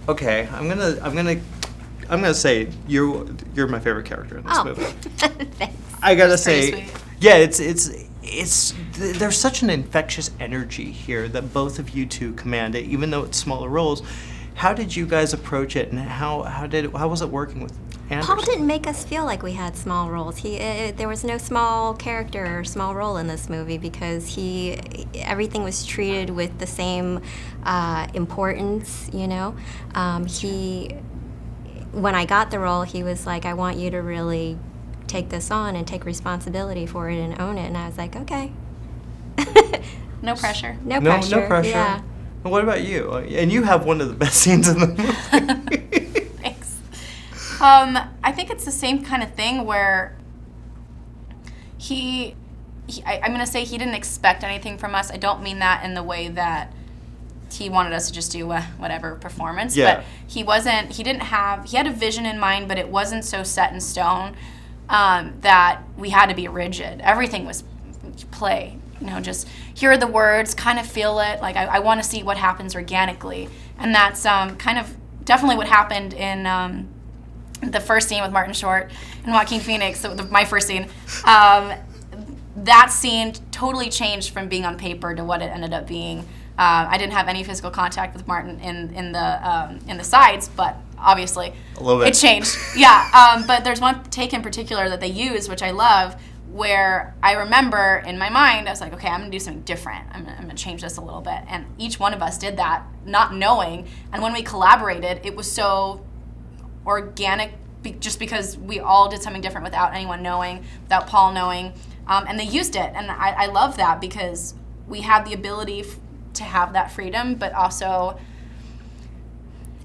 Okay, I'm gonna say you're my favorite character in this movie. Thanks. I gotta That's say, pretty sweet. yeah, it's there's such an infectious energy here that both of you two command it, even though it's smaller roles. How did you guys approach it, and how was it working with Anderson? Paul didn't make us feel like we had small roles. There was no small character or small role in this movie because everything was treated with the same importance, you know. When I got the role, he was like, I want you to really take this on and take responsibility for it and own it. And I was like, okay. No pressure. No pressure. No pressure. Yeah. And what about you? And you have one of the best scenes in the movie. Thanks. I think it's the same kind of thing where I'm going to say he didn't expect anything from us. I don't mean that in the way that he wanted us to just do whatever performance. Yeah. But he had a vision in mind, but it wasn't so set in stone that we had to be rigid. Everything was play. You know, just hear the words, kind of feel it. Like, I want to see what happens organically. And that's kind of definitely what happened in the first scene with Martin Short and Joaquin Phoenix, my first scene. That scene totally changed from being on paper to what it ended up being. I didn't have any physical contact with Martin in the sides, but obviously a little bit. It changed. Yeah, but there's one take in particular that they use, which I love, where I remember in my mind, I was like, okay, I'm gonna do something different. I'm gonna change this a little bit. And each one of us did that, not knowing. And when we collaborated, it was so organic, just because we all did something different without anyone knowing, without Paul knowing. And they used it. And I love that because we had the ability to have that freedom, but also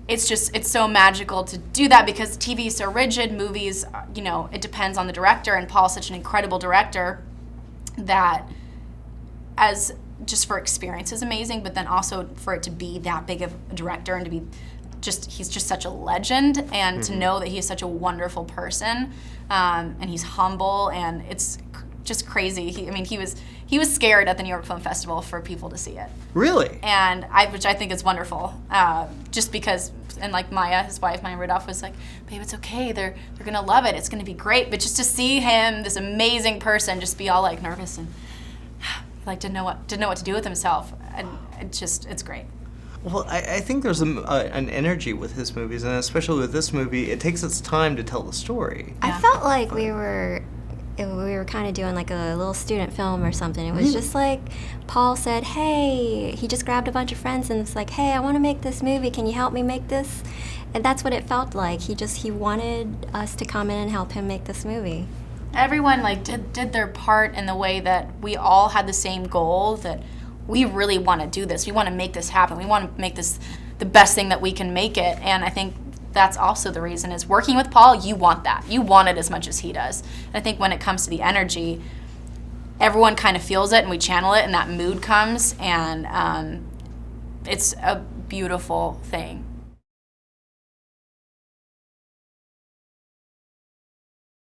it's so magical to do that because TV is so rigid. Movies, you know, it depends on the director, and Paul's such an incredible director that as just for experience is amazing, but then also for it to be that big of a director and to be he's just such a legend, and to know that he's such a wonderful person, and he's humble, and it's just crazy. He was scared at the New York Film Festival for people to see it. Really? And which I think is wonderful, just because, and like Maya, his wife, Maya Rudolph, was like, babe, it's okay, they're gonna love it, it's gonna be great. But just to see him, this amazing person, just be all like nervous and like didn't know what to do with himself, and it's great. Well, I think there's an energy with his movies, and especially with this movie, it takes its time to tell the story. I felt like we were kind of doing like a little student film or something. It was just like Paul said, hey, he just grabbed a bunch of friends and was like, hey, I want to make this movie. Can you help me make this? And that's what it felt like. He wanted us to come in and help him make this movie. Everyone like did their part in the way that we all had the same goal, that we really want to do this. We want to make this happen. We want to make this the best thing that we can make it. And I think that's also the reason is working with Paul, you want that. You want it as much as he does. And I think when it comes to the energy, everyone kind of feels it and we channel it and that mood comes, and it's a beautiful thing.